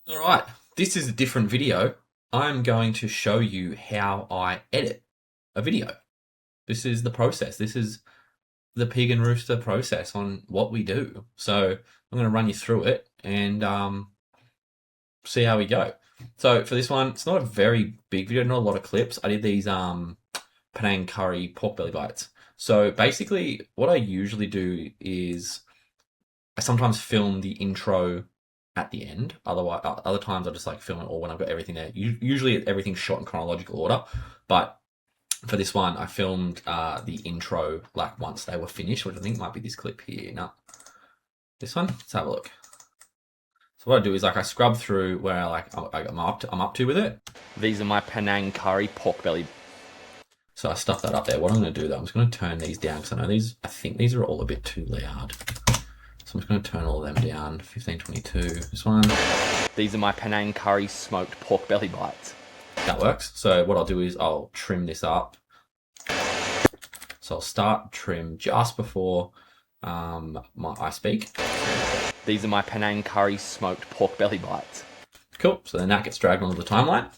All right, this is a different video. I'm going to show you how I edit a video. This is the process. This is the Pig and Rooster process on what we do. So I'm going to run you through it and see how we go. So for this one, it's not a very big video, not a lot of clips. I did these Penang curry pork belly bites. So basically, what I usually do is I sometimes film the intro at the end. Otherwise, other times I just like film it all when I've got everything there. Usually everything's shot in chronological order, but for this one, I filmed the intro like once they were finished, which I think might be this clip here. No, this one. Let's have a look. So what I do is like I scrub through where I'm up to with it. These are my Penang curry pork belly. So I stuff that up there. What I'm going to do though, I'm just going to turn these down because I know these. I think these are all a bit too loud. So I'm just going to turn all of them down. 1522. This one. These are my Penang curry smoked pork belly bites. That works. So what I'll do is I'll trim this up. So I'll start trim just before I speak. These are my Penang curry smoked pork belly bites. Cool. So then that gets dragged onto the timeline.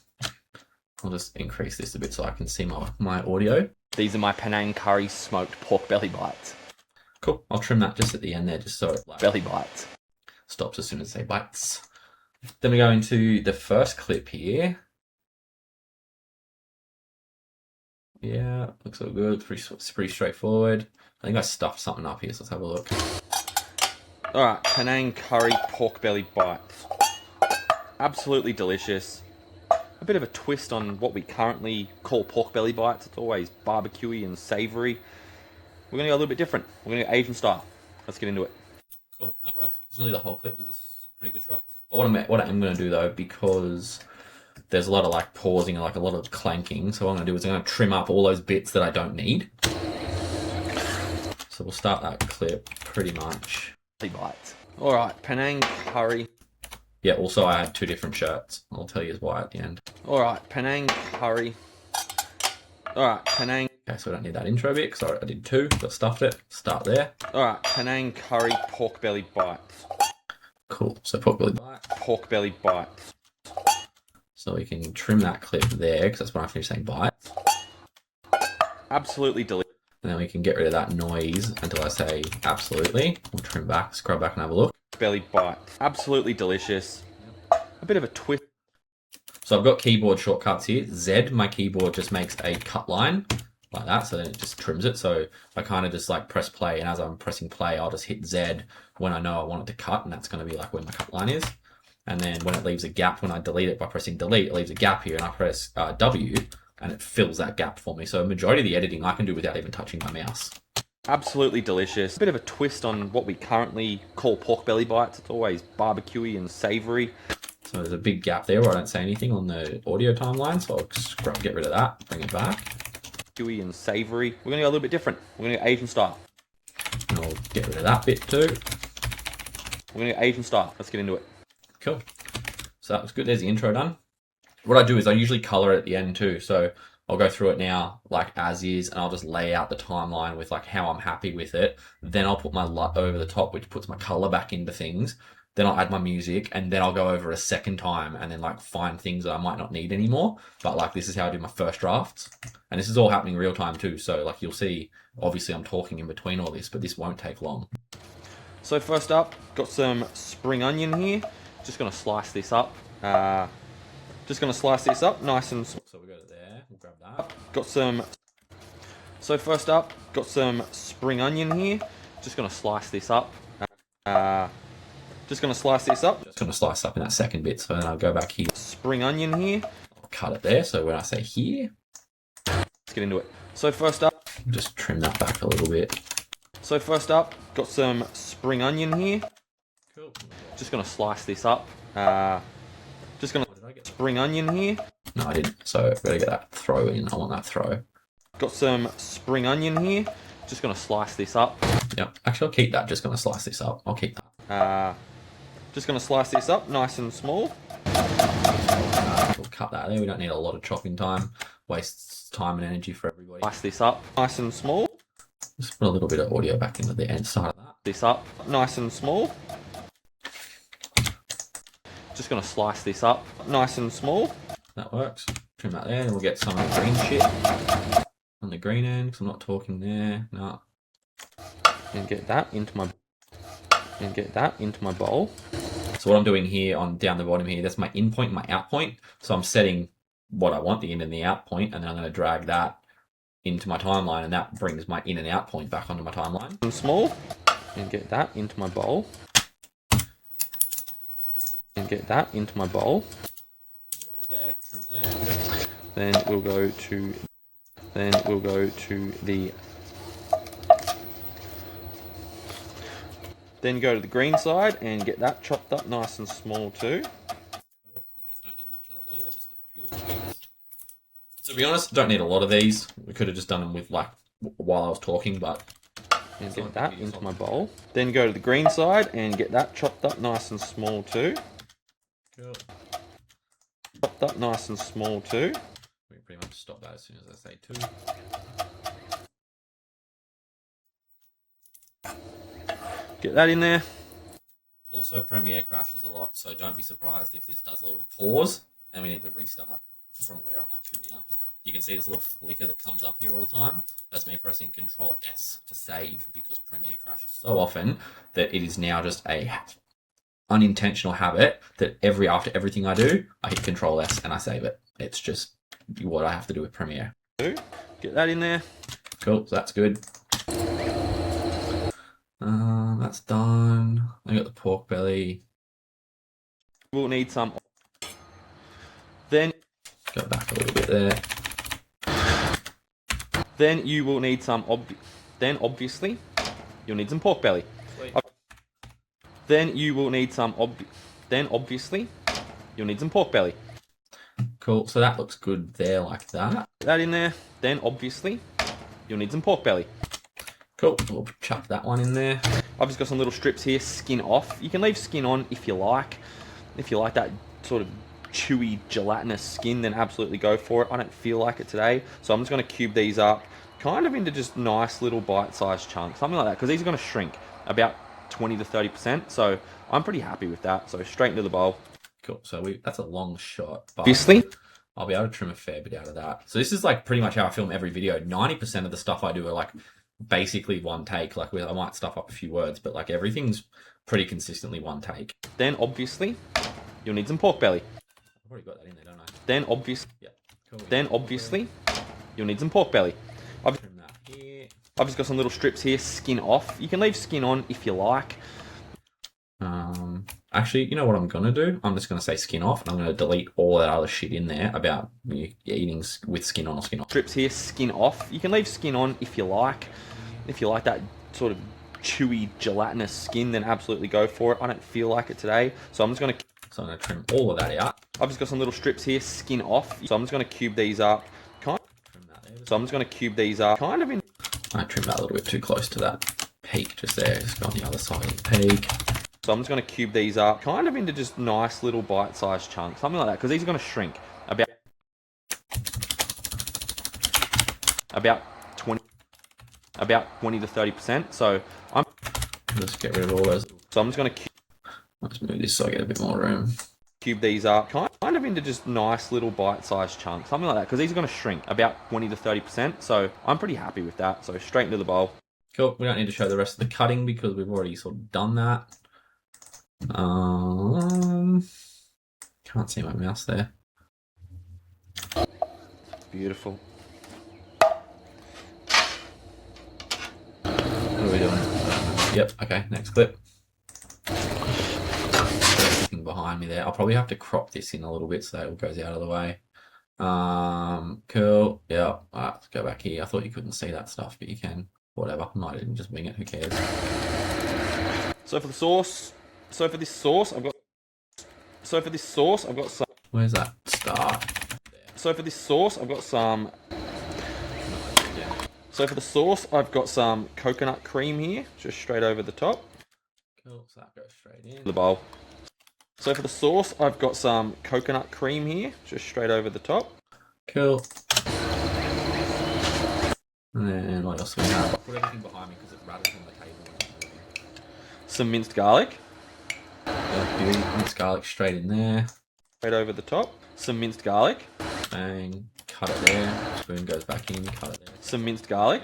I'll just increase this a bit so I can see my audio. These are my Penang curry smoked pork belly bites. Cool. I'll trim that just at the end there, just so it like Belly bites. stops as soon as I say bites. Then we go into the first clip here. Yeah, looks all good. It's pretty straightforward. I think I stuffed something up here, so let's have a look. Alright, Penang curry pork belly bites. Absolutely delicious. A bit of a twist on what we currently call pork belly bites. It's always barbecuey and savoury. We're going to go a little bit different. We're going to go Asian style. Let's get into it. Cool, that works. It's really the whole clip was a pretty good shot. But what I'm going to do though, because there's a lot of like pausing and like a lot of clanking, so what I'm going to do is I'm going to trim up all those bits that I don't need. So we'll start that clip pretty much. Bites. Alright, Penang curry. Yeah, also I had two different shirts. I'll tell you why at the end. Alright, Penang curry. Alright, Penang. Okay, so I don't need that intro bit because I did two, so I stuffed it. Start there. Alright, Penang curry pork belly bites. Cool, so pork belly bite. Pork belly bites. So we can trim that clip there because that's when I finish saying bites. Absolutely delicious. And then we can get rid of that noise until I say absolutely. We'll trim back, scrub back and have a look. Belly bites. Absolutely delicious. A bit of a twist. So I've got keyboard shortcuts here. Z, my keyboard just makes a cut line like that. So then it just trims it. So I kind of just like press play. And as I'm pressing play, I'll just hit Z when I know I want it to cut. And that's going to be like where my cut line is. And then when it leaves a gap, when I delete it by pressing delete, it leaves a gap here. And I press W and it fills that gap for me. So a majority of the editing I can do without even touching my mouse. Absolutely delicious. A bit of a twist on what we currently call pork belly bites. It's always barbecuey and savoury. So there's a big gap there where I don't say anything on the audio timeline. So I'll get rid of that, bring it back. Barbecuey and savoury. We're going to go a little bit different. We're going to go Asian style. And I'll get rid of that bit too. We're going to go Asian style. Let's get into it. Cool. So that was good. There's the intro done. What I do is I usually color it at the end too. So I'll go through it now like as is, and I'll just lay out the timeline with like how I'm happy with it. Then I'll put my LUT over the top, which puts my color back into things. Then I'll add my music, and then I'll go over a second time and then like find things that I might not need anymore. But like this is how I do my first drafts. And this is all happening real time too. So like you'll see, obviously I'm talking in between all this, but this won't take long. So first up, got some spring onion here. Just going to slice this up. Just going to slice this up nice and small. So we go to there, we'll grab that. Got some. So first up, got some spring onion here. Just going to slice this up. Just going to slice this up. Just going to slice up in that second bit. So then I'll go back here. Spring onion here. I'll cut it there. So when I say here, let's get into it. So first up, just trim that back a little bit. So first up, got some spring onion here. Cool. Just going to slice this up. Just going to spring onion here. No, I didn't. So I've got to get that throw in. I want that throw. Got some spring onion here. Just going to slice this up. Yep. Actually, I'll keep that. Just going to slice this up. I'll keep that. Just going to slice this up nice and small. We'll cut that there. We don't need a lot of chopping time. Wastes time and energy for everybody. Slice this up nice and small. Just put a little bit of audio back into the end side of that. This up nice and small. Just going to slice this up nice and small. That works. Trim that there, and we'll get some of the green shit on the green end, because I'm not talking there. No. And get that into my bowl. So what I'm doing here on down the bottom here, that's my in point and my out point. So I'm setting what I want, the in and the out point, and then I'm going to drag that into my timeline, and that brings my in and out point back onto my timeline. And small. And get that into my bowl. And get that into my bowl. There, trim it there. Then we'll go to the Then go to the green side and get that chopped up nice and small too. We just don't need much of that either, just a few little bits. To be honest, don't need a lot of these. We could have just done them with like while I was talking, but and get that into my bowl. Then go to the green side and get that chopped up nice and small too. Cool. Chopped up nice and small too. We pretty much stop that as soon as I say two. Get that in there. Also, Premiere crashes a lot, so don't be surprised if this does a little pause and we need to restart from where I'm up to now. You can see this little flicker that comes up here all the time. That's me pressing Control S to save, because Premiere crashes so often that it is now just a unintentional habit that after everything I do, I hit Control S and I save it. It's just what I have to do with Premiere. Get that in there. Cool, so that's good. That's done. I got the pork belly. We'll need some. Then Go back a little bit there. Then you will need some. Then obviously, you'll need some pork belly. Sweet. Then you will need some. Then obviously, you'll need some pork belly. Cool. So that looks good there, like that. Get that in there. Then obviously, you'll need some pork belly. Cool. We'll chuck that one in there. I've just got some little strips here, skin off. You can leave skin on if you like. If you like that sort of chewy, gelatinous skin, then absolutely go for it. I don't feel like it today, so I'm just going to cube these up kind of into just nice little bite-sized chunks, something like that, because these are going to shrink about 20 to 30%, so I'm pretty happy with that. So straight into the bowl. Cool. So that's a long shot, but Obviously, I'll be able to trim a fair bit out of that. So this is like pretty much how I film every video. 90% of the stuff I do are like basically one take. Like I might stuff up a few words, but like everything's pretty consistently one take. Then obviously, you'll need some pork belly. I've already got that in there, don't I? Then obviously, Yeah. Cool. then obviously, you'll need some pork belly. Trim that here. I've just got some little strips here, skin off. You can leave skin on if you like. Actually, you know what I'm gonna do? I'm just gonna say skin off, and I'm gonna delete all that other shit in there about eating with skin on or skin off. Strips here, skin off. You can leave skin on if you like. If you like that sort of chewy, gelatinous skin, then absolutely go for it. I don't feel like it today, so I'm just gonna trim all of that out. I've just got some little strips here, skin off. So I'm just gonna cube these up. Trim that there. So I'm just gonna cube these up kind of in. I trimmed that a little bit too close to that peak just there. Just go on the other side of the peak. So I'm just going to cube these up kind of into just nice little bite-sized chunks, something like that, because these are going to shrink about 20 to 30%. So Just get rid of all those. I'm just going to Let's move this so I get a bit more room. cube these up kind of into just nice little bite-sized chunks, something like that, because these are going to shrink about 20 to 30%. So I'm pretty happy with that. So straight into the bowl. Cool. We don't need to show the rest of the cutting because we've already sort of done that. Can't see my mouse there. Beautiful. What are we doing? Yep. Okay. Next clip. Looking behind me there. I'll probably have to crop this in a little bit so it goes out of the way. Cool. Yeah. All right, let's go back here. I thought you couldn't see that stuff, but you can. Whatever. I didn't just wing it. Who cares? So for this sauce, I've got some. Where's that start? So for this sauce, I've got some. So for the sauce, I've got some coconut cream here, just straight over the top. Cool. So that goes straight in. The bowl. So for the sauce, I've got some coconut cream here, just straight over the top. Cool. And then what else do we have? Put everything behind me because it rattles on the table when I'm moving. Some minced garlic. Beauty, minced garlic straight in there. Straight over the top. Some minced garlic. Bang, cut it there. Spoon goes back in, cut it there. Some minced garlic.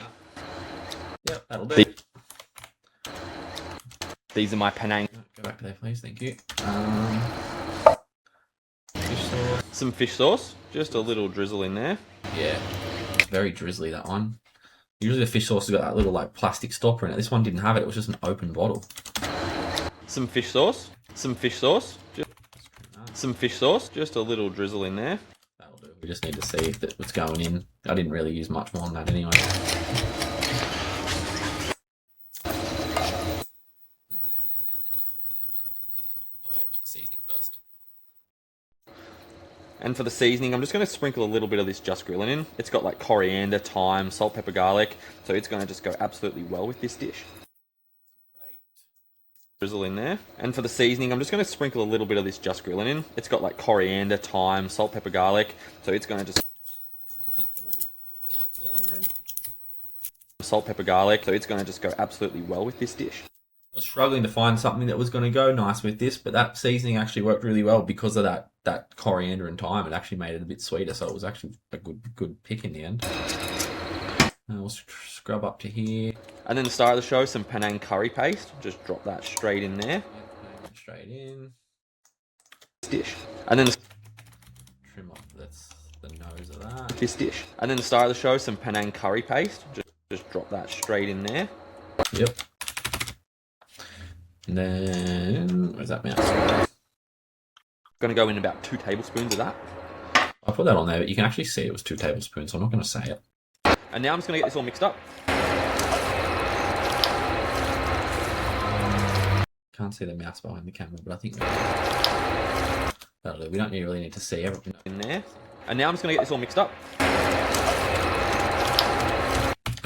Yep, that'll do. These are my Penang. Go back there, please. Thank you. Fish sauce. Some fish sauce. Just a little drizzle in there. Yeah, very drizzly, that one. Usually the fish sauce has got that little like plastic stopper in it. This one didn't have it. It was just an open bottle. Some fish sauce. Some fish sauce. Some fish sauce. Just a little drizzle in there. That'll do. We just need to see if what's going in. I didn't really use much more than that anyway. And for the seasoning, I'm just going to sprinkle a little bit of this Just Grilling in. It's got like coriander, thyme, salt, pepper, garlic. So it's going to just go absolutely well with this dish. Drizzle in there. And for the seasoning, I'm just going to sprinkle a little bit of this Just Grilling in. It's got like coriander, thyme, salt, pepper, garlic. So it's going to just... Salt, pepper, garlic. So it's going to just go absolutely well with this dish. I was struggling to find something that was going to go nice with this, but that seasoning actually worked really well because of that coriander and thyme. It actually made it a bit sweeter, so it was actually a good pick in the end. And we'll scrub up to here. And then the start of the show, some Penang curry paste. Just drop that straight in there. Straight in. Dish. And then Trim off that's the nose of that. This dish. And then the start of the show, some Penang curry paste. Just drop that straight in there. Yep. And then, where's that mouse? Going to go in about 2 tablespoons of that. I put that on there, but you can actually see it was 2 tablespoons, so I'm not going to say it. And now I'm just going to get this all mixed up. Can't see the mouse behind the camera, but I think that'll do. We don't really need to see everything in there. And now I'm just going to get this all mixed up.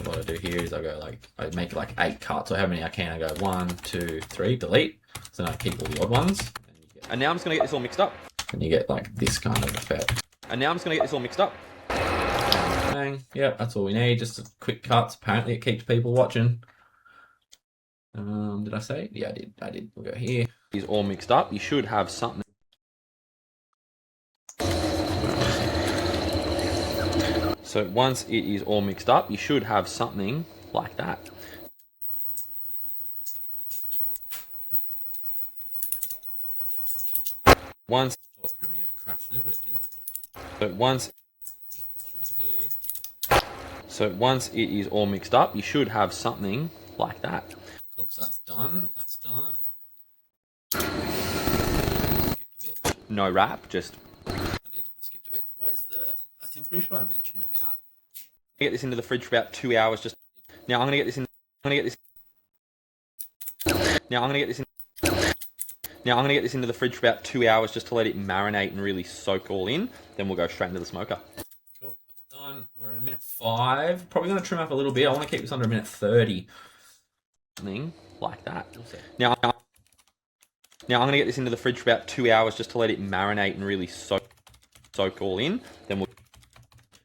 What I do here is I go like, I make like 8 cuts, or how many I can. I go 1, 2, 3, delete. So then I keep all the odd ones. And now I'm just going to get this all mixed up. And you get like this kind of effect. And now I'm just going to get this all mixed up. Bang. Yep, that's all we need. Just a quick cuts. Apparently it keeps people watching. Did I say? Yeah, I did. We'll go here. It's all mixed up. You should have something. So once it is all mixed up, you should have something like that. Once Premiere crashed in, but it didn't. So once it is all mixed up, you should have something like that. Cool, so that's done. That's done. No wrap, just... I skipped a bit. I'm pretty sure I mentioned about... Get this into the fridge for about 2 hours. Just now, I'm gonna get this in. Now I'm gonna get this into the fridge for about 2 hours just to let it marinate and really soak all in. Then we'll go straight into the smoker. Cool, that's done. We're in 1:05. Probably gonna trim up a little bit. I want to keep this under 1:30. Something like that. Now I'm gonna get this into the fridge for about 2 hours just to let it marinate and really soak all in. Then we'll...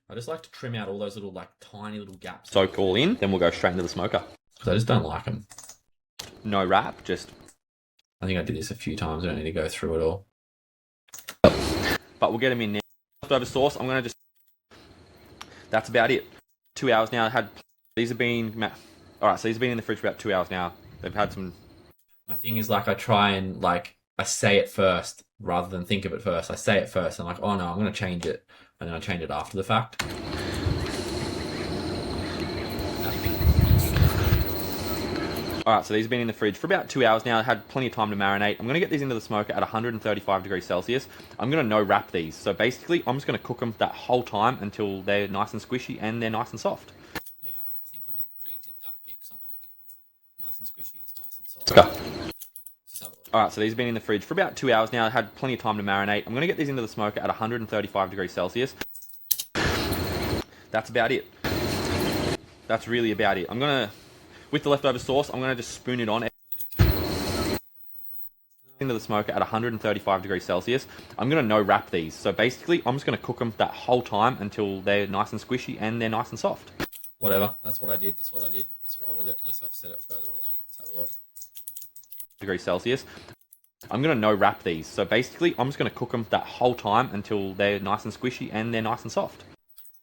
I just like to trim out all those little, like, tiny little gaps. Soak all in, then we'll go straight into the smoker. Because I just don't like them. No wrap, just... I think I did this a few times. I don't need to go through it all. But we'll get them in now. Leftover sauce, I'm going to just... That's about it. 2 hours now. These have been... Alright, so these have been in the fridge for about 2 hours now. They've had some... My thing is, like, I try and, like, I say it first rather than think of it first. I say it first and I'm like, oh no, I'm going to change it. And then I change it after the fact. Alright, so these have been in the fridge for about 2 hours now. I had plenty of time to marinate. I'm going to get these into the smoker at 135 degrees Celsius. I'm going to no wrap these. So basically, I'm just going to cook them that whole time until they're nice and squishy and they're nice and soft. Yeah, I think I redid that pic. So I'm like, nice and squishy is nice and soft. Okay. Alright, so these have been in the fridge for about 2 hours now. I had plenty of time to marinate. I'm going to get these into the smoker at 135 degrees Celsius. That's about it. That's really about it. I'm going to, with the leftover sauce, I'm going to just spoon it on into the smoker at 135 degrees Celsius. I'm going to no wrap these. So basically, I'm just going to cook them that whole time until they're nice and squishy and they're nice and soft. Whatever. That's what I did. Let's roll with it. Unless I've set it further along. Let's have a look. Degrees Celsius. I'm going to no wrap these. So basically, I'm just going to cook them that whole time until they're nice and squishy and they're nice and soft.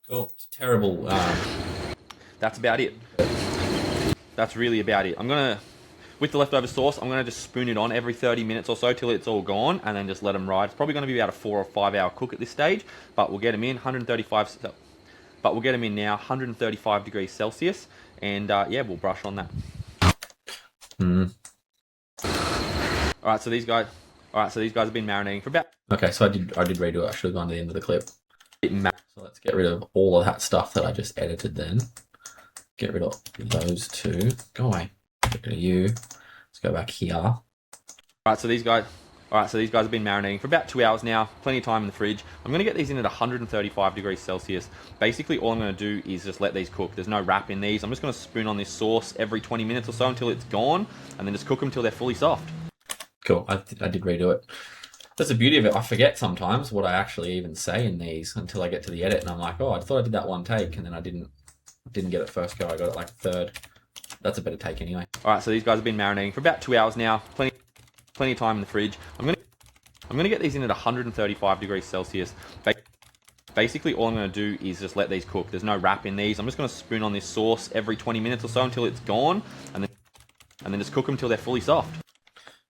Cool. Terrible. That's about it. That's really about it. I'm going to, with the leftover sauce, I'm going to just spoon it on every 30 minutes or so till it's all gone, and then just let them ride. It's probably going to be about a 4 or 5 hour cook at this stage, but we'll get them in 135. But we'll get them in now 135 degrees Celsius, and yeah, we'll brush on that. All right, so these guys have been marinating for about. Okay, so I did redo it. I should have gone to the end of the clip. So let's get rid of all of that stuff that I just edited then. Get rid of those two. Go away. Get rid of you. Let's go back here. All right, so these guys have been marinating for about 2 hours now. Plenty of time in the fridge. I'm going to get these in at 135 degrees Celsius. Basically, all I'm going to do is just let these cook. There's no wrap in these. I'm just going to spoon on this sauce every 20 minutes or so until it's gone, and then just cook them till they're fully soft. Cool. I did redo it. That's the beauty of it. I forget sometimes what I actually even say in these until I get to the edit, and I'm like, oh, I thought I did that one take, and then I didn't get it first go. I got it like third. That's a better take anyway. All right, so these guys have been marinating for about 2 hours now. Plenty of time in the fridge. I'm going to get these in at 135 degrees Celsius. Basically, all I'm going to do is just let these cook. There's no wrap in these. I'm just going to spoon on this sauce every 20 minutes or so until it's gone, and then just cook them till they're fully soft.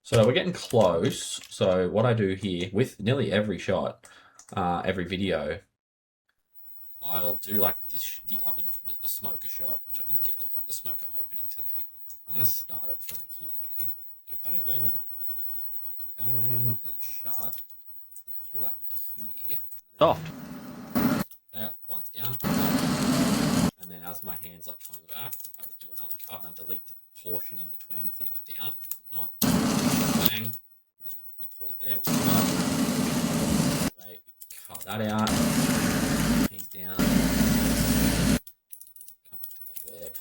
So we're getting close. So what I do here with nearly every shot, every video, I'll do like this, the oven, the smoker shot, which I didn't get the smoker opening today. I'm going to start it from here. Go bang, bang, bang, bang, bang, bang, and then shut. And pull that into here. Soft. One's down. And then as my hand's like coming back, I would do another cut and I delete the portion in between, putting it down. Not. Bang. Then we pause there. We cut. Wait, we cut that out. He's down. Come back to like there.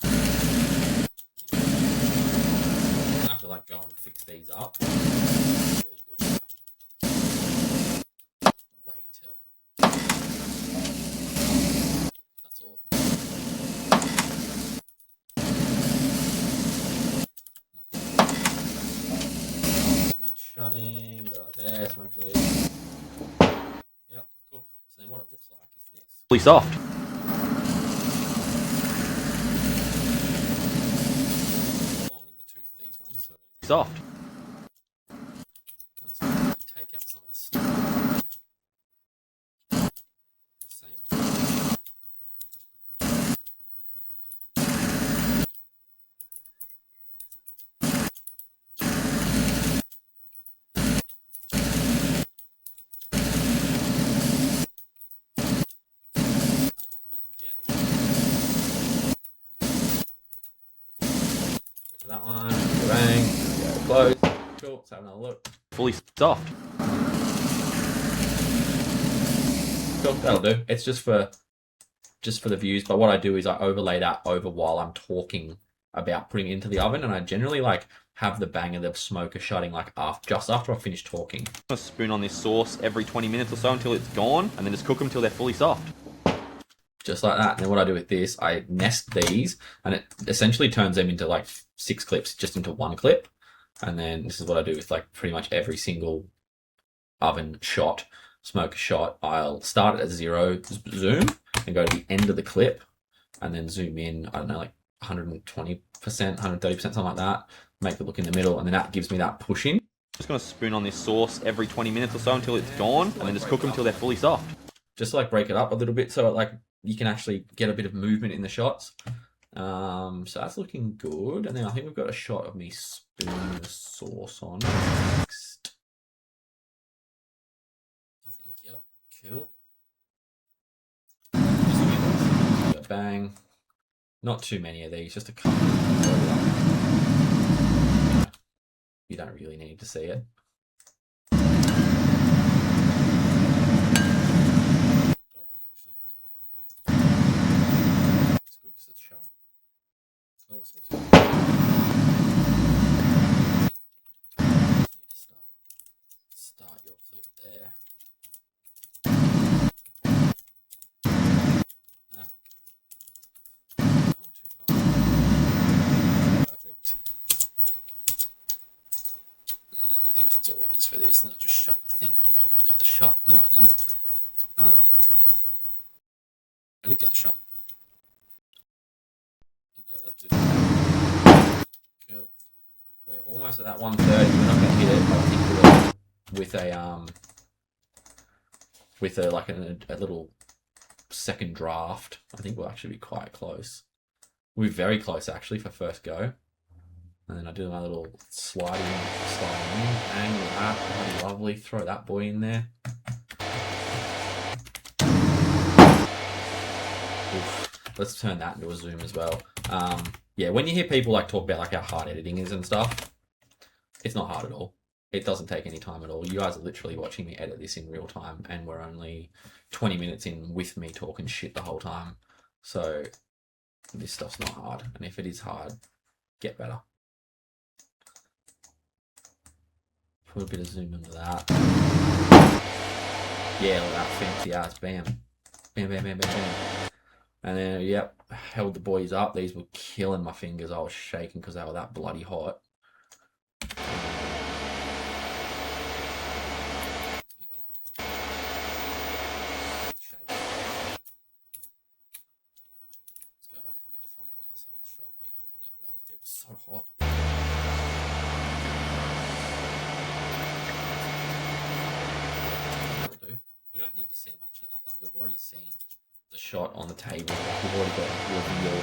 I have to like go and fix these up. Really good. Like, way to. That's all. Lid shutting. Go like there. Smoke lid. Yep. Cool. So then what it looks like is this. Fully soft. Long in the tooth, these ones. So Soft. let's take out some of the stuff. Same with that one, bang, go close. Cool, let's have another look. Fully soft. Cool, that'll do. It's just for the views, but what I do is I overlay that over while I'm talking about putting it into the oven, and I generally like have the bang of the smoker shutting like just after I finish talking. I'm going to spoon on this sauce every 20 minutes or so until it's gone, and then just cook them till they're fully soft. Just like that. And then what I do with this, I nest these, and it essentially turns them into like 6 clips just into one clip. And then this is what I do with like pretty much every single oven shot, smoker shot. I'll start it at 0 zoom and go to the end of the clip and then zoom in, I don't know, like 120%, 130%, something like that. Make it look in the middle, and then that gives me that push in. Just going to spoon on this sauce every 20 minutes or so until it's gone, and then just cook them till they're fully soft. Just to like break it up a little bit so like you can actually get a bit of movement in the shots. So that's looking good. And then I think we've got a shot of me spooning the sauce on next. I think, yep, cool. Bang. Not too many of these, just a couple. You don't really need to see it. Also to need to start your clip there. Gone too far. Perfect. I think that's all it is this and I just shut the thing, but I'm not going to get the shot. No, I didn't. I did get the shot. Yeah, let's do that. Cool. We're almost at that 130. We're not going to hit it, but I think with a like a little second draft, I think we'll actually be quite close. We'll be very close actually for first go. And then I do my little sliding in, angle that, that'd be lovely. Throw that boy in there. Oof. Let's turn that into a zoom as well. Yeah, when you hear people like talk about like how hard editing is and stuff, it's not hard at all. It doesn't take any time at all. You guys are literally watching me edit this in real time, and we're only 20 minutes in with me talking shit the whole time. So this stuff's not hard, and if it is hard, get better. Put a bit of zoom into that. Yeah, look at that fancy ass. Bam. Bam, bam, bam, bam, bam. And then, yep, held the boys up. These were killing my fingers. I was shaking because they were that bloody hot. Let's go back. I need to find a nice little shot of me holding it, but it was so hot. We don't need to see much of that. Like, we've already seen the shot on the table. Like, we've already got a reveal.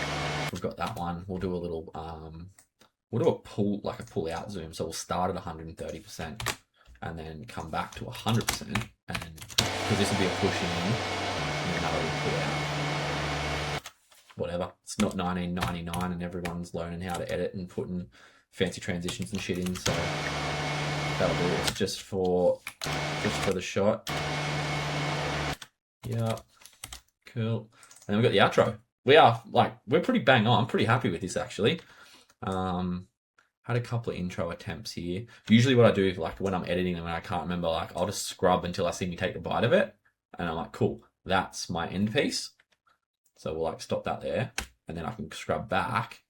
We've got that one. We'll do a little we'll do a pull out zoom. So we'll start at 130% and then come back to 100%, and because this will be a push in and then that'll be pull out. Whatever. It's not 1999 and everyone's learning how to edit and putting fancy transitions and shit in, so that'll do. It's just for the shot. Yeah, cool. And then we've got the outro. We're pretty bang on. I'm pretty happy with this actually. Had a couple of intro attempts here. Usually what I do, like when I'm editing them and I can't remember, like I'll just scrub until I see me take a bite of it, and I'm like, cool, that's my end piece. So we'll like stop that there, and then I can scrub back,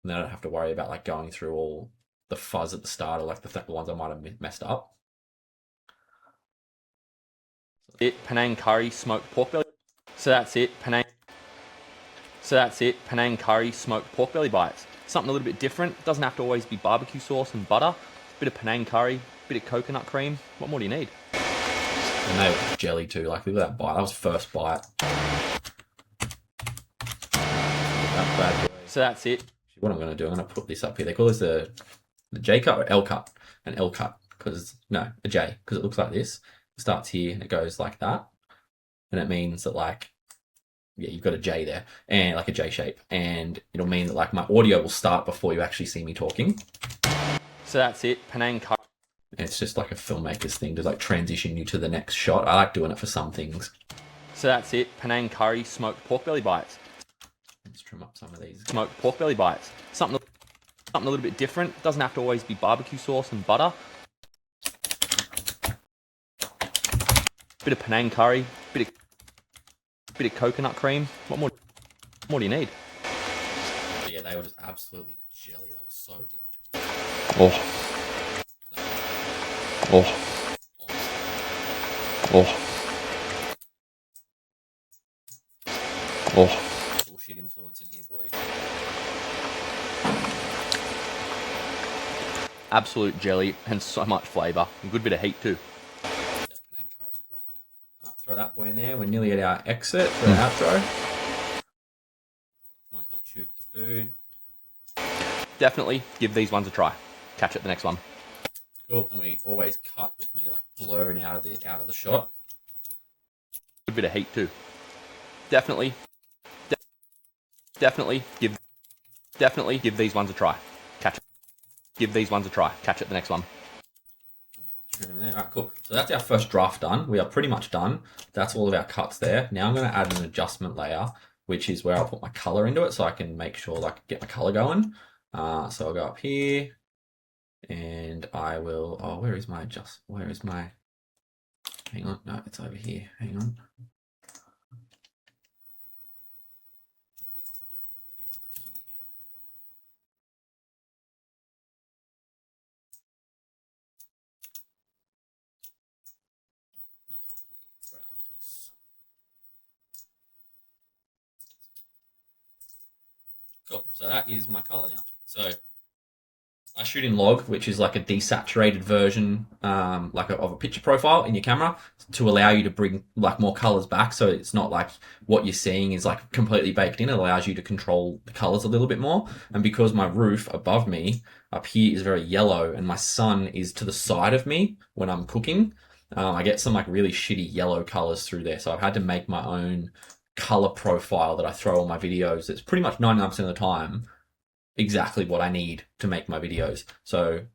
and then I don't have to worry about like going through all the fuzz at the start or like the ones I might have messed up. Penang curry smoked pork belly. So that's it, Penang curry smoked pork belly bites. Something a little bit different. Doesn't have to always be barbecue sauce and butter. Bit of Penang curry, bit of coconut cream. What more do you need? And they were jelly too. Like, look at that bite. That was first bite. That bad boy. So that's it. What I'm going to do, I'm going to put this up here. They call this the J cut or L cut? An L cut. A J. Because it looks like this. It starts here and it goes like that. And it means that like, yeah, you've got a J there, and like a J shape, and it'll mean that like my audio will start before you actually see me talking. So that's it, Penang curry. And it's just like a filmmaker's thing to like transition you to the next shot. I like doing it for some things. So that's it, Penang curry smoked pork belly bites. Let's trim up some of these. Smoked pork belly bites. Something a little bit different. Doesn't have to always be barbecue sauce and butter. Bit of Penang curry, bit of coconut cream. What more do you need? But yeah, they were just absolutely jelly. They were so good. Oh. Bullshit influence in here, boy. Absolute jelly and so much flavour. A good bit of heat too. Throw that boy in there. We're nearly at our exit for the outro. Might got chew for food. Definitely give these ones a try. Catch you at the next one. Cool. And we always cut with me like blurring out of the shot. Good bit of heat too. Definitely give these ones a try. Give these ones a try. Catch you at the next one. Alright, cool. So that's our first draft done. We are pretty much done. That's all of our cuts there. Now I'm going to add an adjustment layer, which is where I'll put my color into it so I can make sure I can get my color going. So I'll go up here and I will, where is my hang on, no, it's over here. Hang on. Cool. So that is my color now. So I shoot in log, which is like a desaturated version, of a picture profile in your camera to allow you to bring like more colors back. So it's not like what you're seeing is like completely baked in. It allows you to control the colors a little bit more. And because my roof above me up here is very yellow and my sun is to the side of me when I'm cooking, I get some like really shitty yellow colors through there. So I've had to make my own color profile that I throw on my videos. It's pretty much 99% of the time exactly what I need to make my videos. So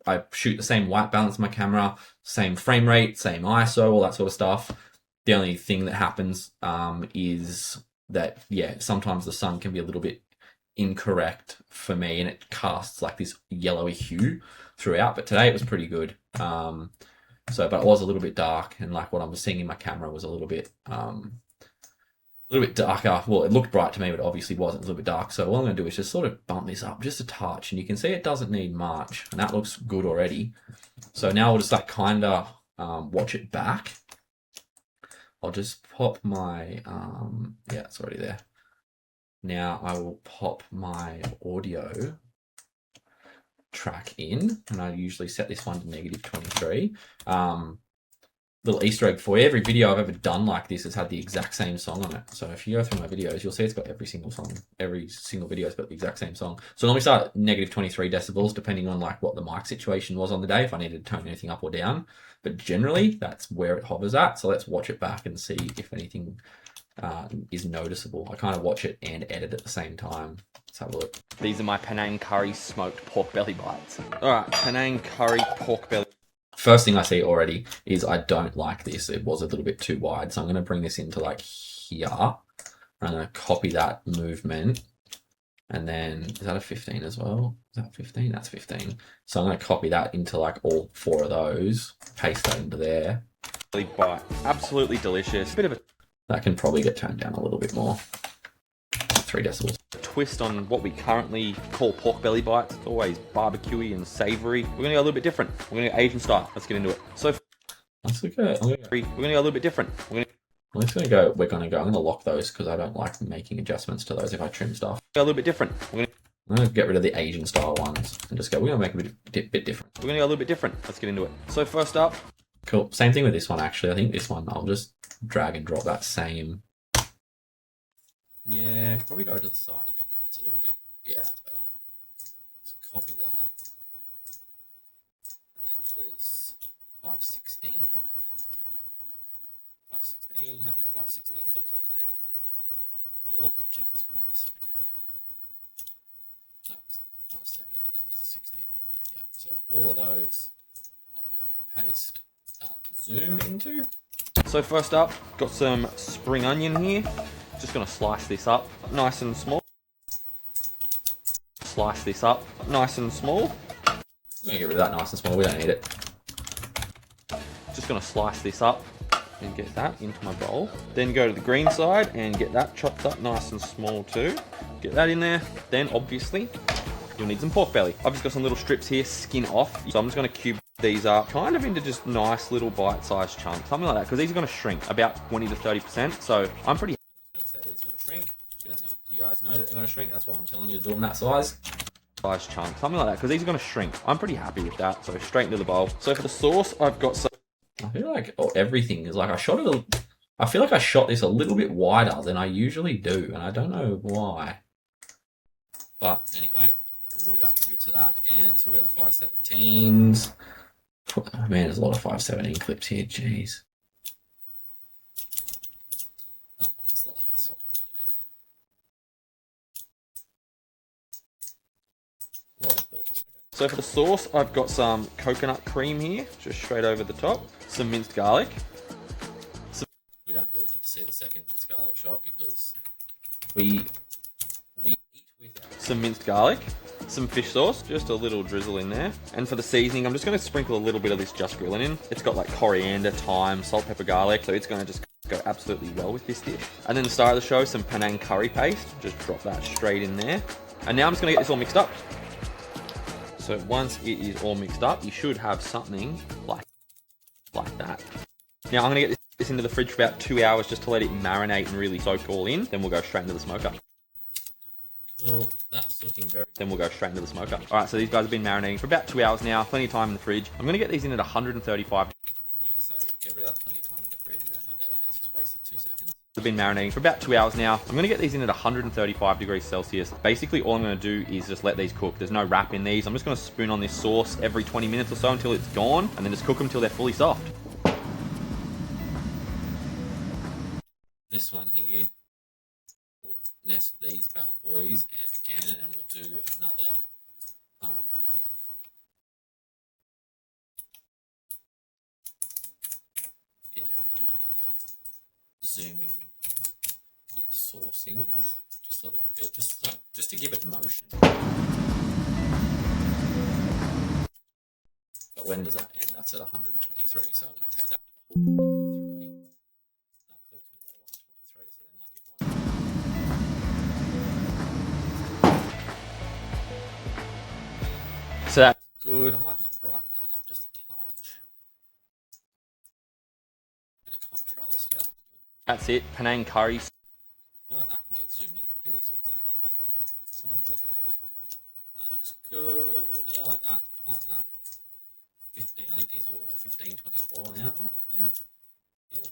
I shoot the same white balance in my camera, same frame rate, same ISO, all that sort of stuff. The only thing that happens is that, sometimes the sun can be a little bit incorrect for me and it casts like this yellowy hue throughout. But today it was pretty good. But it was a little bit dark and like what I was seeing in my camera was a little bit darker. Well, it looked bright to me, but it obviously wasn't. It was a little bit dark. So what I'm going to do is just sort of bump this up just a touch. And you can see it doesn't need much. And that looks good already. So now we'll just like kind of watch it back. I'll just pop my, it's already there. Now I will pop my audio track in. And I usually set this one to -23. Little Easter egg for you. Every video I've ever done like this has had the exact same song on it. So if you go through my videos, you'll see it's got every single song. Every single video's got the exact same song. So normally start at -23 decibels, depending on like what the mic situation was on the day, if I needed to tone anything up or down. But generally, that's where it hovers at. So let's watch it back and see if anything is noticeable. I kind of watch it and edit at the same time. Let's have a look. These are my Penang curry smoked pork belly bites. All right, Penang curry pork belly. First thing I see already is I don't like this. It was a little bit too wide. So I'm going to bring this into like here. I'm going to copy that movement. And then, is that a 15 as well? Is that 15? That's 15. So I'm going to copy that into like all 4 of those. Paste that into there. Belly bite. Absolutely delicious. Bit of a That can probably get turned down a little bit more. 3 decibels. twist on what we currently call pork belly bites. It's always barbecuey and savory. We're going to go a little bit different. We're going to go Asian style. Let's get into it. So That's okay. we're going to go a little bit different. I'm going to lock those because I don't like making adjustments to those if I trim stuff. Go a little bit different. I'm going to get rid of the Asian style ones and just go, we're going to make it a bit different. We're going to go a little bit different. Let's get into it. So first up. Cool. Same thing with this one, actually. I think this one, I'll just drag and drop that same. Yeah, probably go to the side a bit more. It's a little bit, that's better. Let's copy that. And that was 516. 516. How many 516 clips are there? All of them. Jesus Christ. Okay. That was 517. That was a 16. Yeah. So all of those, I'll go paste that zoom into. So first up, got some spring onion here. Just going to slice this up nice and small. Slice this up nice and small. I'm going to get rid of that nice and small. We don't need it. Just going to slice this up and get that into my bowl. Then go to the green side and get that chopped up nice and small too. Get that in there. Then obviously you'll need some pork belly. I've just got some little strips here, skin off. So I'm just going to cube these up kind of into just nice little bite-sized chunks, something like that, because these are going to shrink about 20 to 30%. So I'm pretty. I'm going to say these are going to shrink. We don't need. You guys know that they're going to shrink. That's why I'm telling you to do them that size. Size chunk, something like that, because these are going to shrink. I'm pretty happy with that. So straight into the bowl. So for the sauce, I've got some. I feel like everything is like I feel like I shot this a little bit wider than I usually do, and I don't know why. But anyway, remove attributes of that again. So we've got the 517s. Oh, man, there's a lot of 517 clips here. Jeez. That one's the last one. A lot of clips. So for the sauce, I've got some coconut cream here, just straight over the top. Some minced garlic. We don't really need to see the second minced garlic shot because we eat with some minced garlic. Some fish sauce, just a little drizzle in there. And for the seasoning, I'm just going to sprinkle a little bit of this Just Grilling in. It's got like coriander, thyme, salt, pepper, garlic, so it's going to just go absolutely well with this dish. And then the star of the show, some Penang curry paste. Just drop that straight in there. And now I'm just going to get this all mixed up. So once it is all mixed up, you should have something like that. Now I'm going to get this into the fridge for about 2 hours just to let it marinate and really soak all in. Then we'll go straight into the smoker. Well, that's looking very... Then we'll go straight into the smoker. All right, so these guys have been marinating for about 2 hours now. Plenty of time in the fridge. I'm going to get these in at 135. I'm going to say, get rid of that plenty of time in the fridge. We don't need that either. It's just wasted 2 seconds. They've been marinating for about 2 hours now. I'm going to get these in at 135 degrees Celsius. Basically, all I'm going to do is just let these cook. There's no wrap in these. I'm just going to spoon on this sauce every 20 minutes or so until it's gone, and then just cook them until they're fully soft. This one here, we'll nest these bad boys again, and we'll do another we'll do another zoom in on sourcings just a little bit, just to give it motion. But when does that end? That's at 123, so I'm going to take that to 123. That clip's going to go to 123, so then like it won't. So that's Good. I might just brighten that up just a touch. Bit of contrast, yeah. that's it. Penang curry. I feel like that can get zoomed in a bit as well. Somewhere there. That looks good. Yeah, I like that. I like that. 15. I think these are all 15, 24 now, aren't they? Yeah.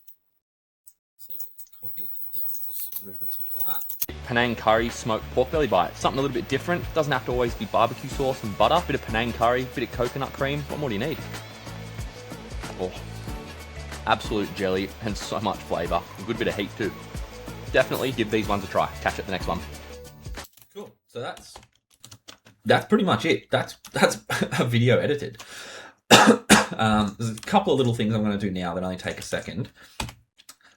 So copy those movements onto that. Penang curry smoked pork belly bites. Something a little bit different. Doesn't have to always be barbecue sauce and butter. Bit of Penang curry, bit of coconut cream. What more do you need? Oh, absolute jelly and so much flavour. A good bit of heat too. Definitely give these ones a try. Catch you at the next one. Cool. So that's pretty much it. That's a video edited. There's a couple of little things I'm going to do now that only take a second.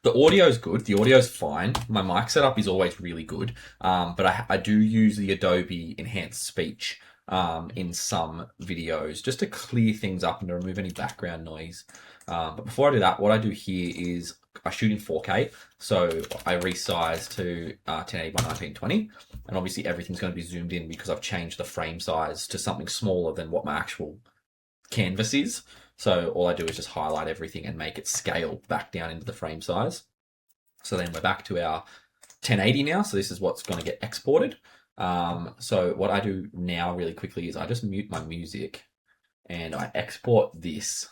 The audio's good. The audio's fine. My mic setup is always really good. But I do use the Adobe Enhanced Speech in some videos just to clear things up and to remove any background noise. But before I do that, what I do here is I shoot in 4K. So I resize to 1080 by 1920. And obviously everything's going to be zoomed in because I've changed the frame size to something smaller than what my actual canvas is. So all I do is just highlight everything and make it scale back down into the frame size. So then we're back to our 1080 now. So this is what's going to get exported. So what I do now really quickly is I just mute my music and I export this,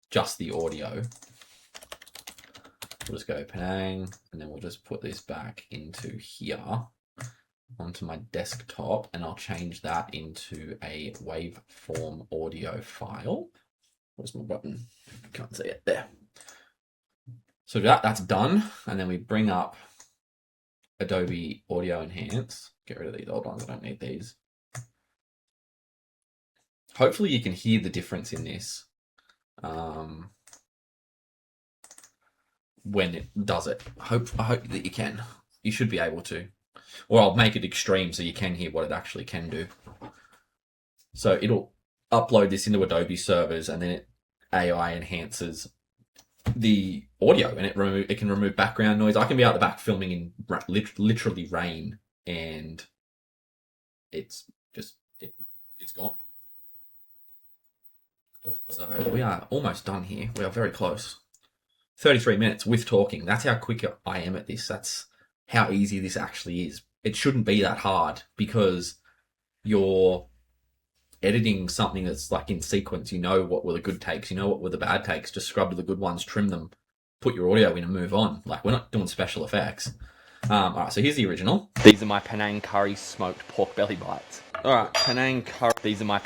just the audio. We'll just go Penang, and then we'll just put this back into here onto my desktop, and I'll change that into a waveform audio file. Where's my button? Can't see it there. So that's done, and then we bring up Adobe Audio Enhance. Get rid of these old ones, I don't need these. Hopefully you can hear the difference in this when it does it. I hope that you can. You should be able to. Or I'll make it extreme so you can hear what it actually can do. So it'll upload this into Adobe servers, and then it AI enhances the audio, and it can remove background noise. I can be out the back filming in literally rain, and it's gone. So we are almost done here. We are very close. 33 minutes with talking. That's how quick I am at this. That's how easy this actually is. It shouldn't be that hard because you're editing something that's like in sequence. You know what were the good takes, you know what were the bad takes. Just scrub to the good ones, trim them, put your audio in and move on. Like, we're not doing special effects. All right, so here's the original. These are my Penang curry smoked pork belly bites. All right, Penang curry. These are my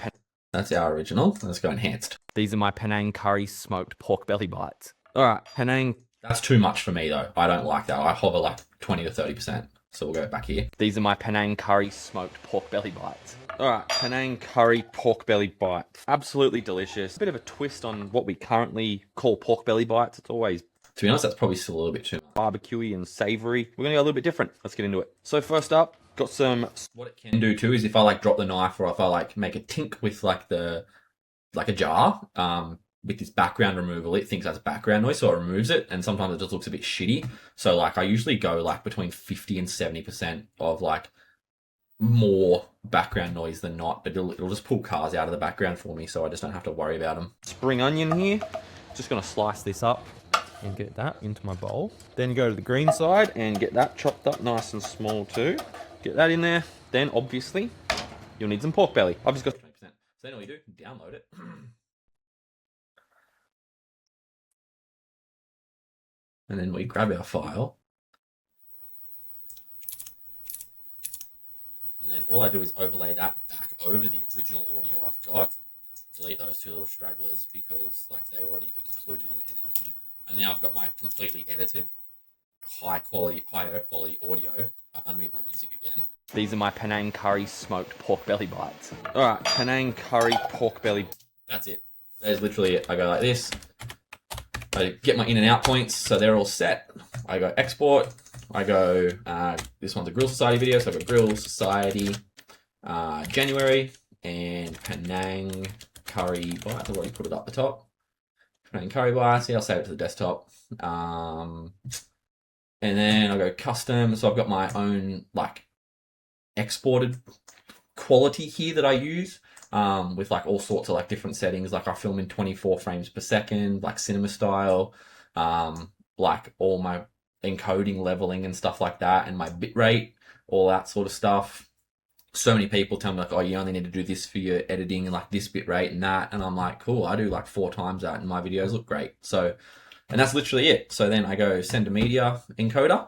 That's our original. Let's go enhanced. These are my Penang curry smoked pork belly bites. All right, Penang. That's too much for me though. I don't like that. I hover like 20 to 30%. So we'll go back here. These are my Penang curry smoked pork belly bites. All right, Penang curry pork belly bites. Absolutely delicious. A bit of a twist on what we currently call pork belly bites. It's always, to be honest, that's probably still a little bit too barbecuey and savoury. We're going to go a little bit different. Let's get into it. So first up, got some... What it can do too is if I like drop the knife, or if I like make a tink with like a jar, with this background removal, it thinks that's background noise, so it removes it, and sometimes it just looks a bit shitty. So like I usually go like between 50 and 70% of like more background noise than not, but it'll just pull cars out of the background for me, so I just don't have to worry about them. Spring onion here. Just going to slice this up and get that into my bowl. Then go to the green side and get that chopped up nice and small too. Get that in there. Then, obviously, you'll need some pork belly. I've just got 20%. So then all you do, download it. And then we grab our file. And then all I do is overlay that back over the original audio I've got. Delete those two little stragglers because like they were already included in it anyway. And now I've got my completely edited higher quality audio. I unmute my music again. These are my Penang curry smoked pork belly bites. Alright, Penang curry pork belly. That's it. There's literally it. I go like this. I get my in and out points, so they're all set. I go export. I go, this one's a Grill Society video, so I go Grill Society, January, and Penang curry bites. I've already put it up the top. Penang curry bites. Yeah, I'll save it to the desktop. And then I go custom. So I've got my own like exported quality here that I use. With like all sorts of like different settings. Like I film in 24 frames per second, like cinema style, like all my encoding leveling and stuff like that, and my bitrate, all that sort of stuff. So many people tell me like, oh, you only need to do this for your editing and like this bitrate and that, and I'm like, cool, I do like 4 times that and my videos look great. So, and that's literally it. So then I go send to media encoder.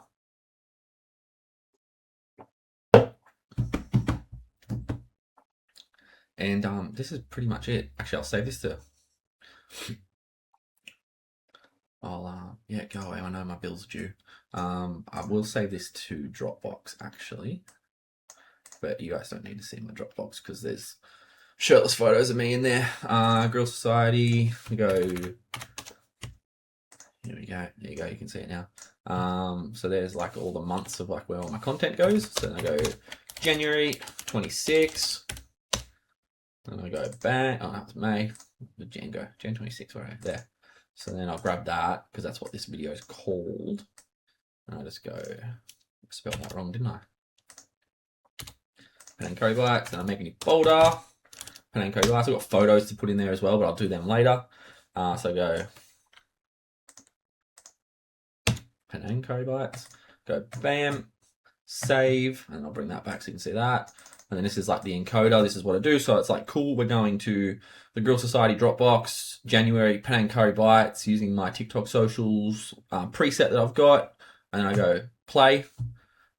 And this is pretty much it. Actually, I'll save this to... yeah, go away. I know my bill's due. I will save this to Dropbox, actually. But you guys don't need to see my Dropbox because there's shirtless photos of me in there. Grill Society. We go... Here we go. There you go. You can see it now. So there's like all the months of like where all my content goes. So then I go January 26. And I go back, oh, that's May, the Jan 26, right there. So then I'll grab that, because that's what this video is called. And I just go, I spelled that wrong, didn't I? Penang curry bites, and I'm making a folder. Penang curry bites, I've got photos to put in there as well, but I'll do them later. So I go, Penang curry bites, go bam, save, and I'll bring that back so you can see that. And then this is like the encoder. This is what I do. So it's like, cool, we're going to the Grill Society Dropbox, January Penang curry bites using my TikTok socials preset that I've got. And I go play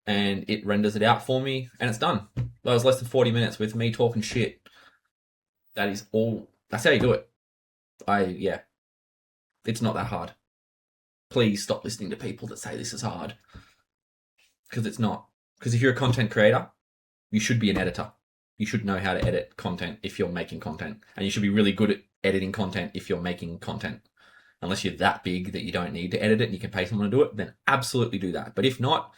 and it renders it out for me and it's done. That was less than 40 minutes with me talking shit. That is all. That's how you do it. Yeah. It's not that hard. Please stop listening to people that say this is hard. Because it's not. Because if you're a content creator, you should be an editor. You should know how to edit content if you're making content. And you should be really good at editing content if you're making content. Unless you're that big that you don't need to edit it and you can pay someone to do it, then absolutely do that. But if not,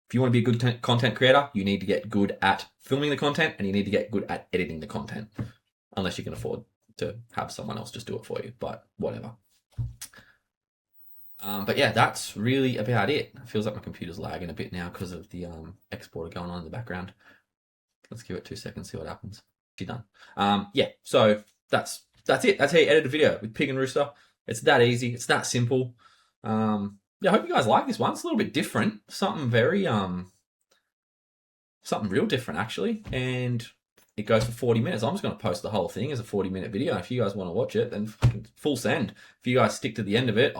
if you want to be a good content creator, you need to get good at filming the content and you need to get good at editing the content. Unless you can afford to have someone else just do it for you, but whatever. But yeah, that's really about it. It feels like my computer's lagging a bit now because of the exporter going on in the background. Let's give it 2 seconds, see what happens. She's done. Yeah, so that's it. That's how you edit a video with Pig and Rooster. It's that easy. It's that simple. Yeah, I hope you guys like this one. It's a little bit different. Something very something real different actually. And it goes for 40 minutes. I'm just going to post the whole thing as a 40-minute video. If you guys want to watch it, then fucking full send. If you guys stick to the end of it,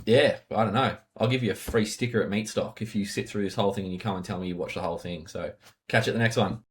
yeah, I don't know. I'll give you a free sticker at Meatstock if you sit through this whole thing and you come and tell me you watched the whole thing. So catch you at the next one.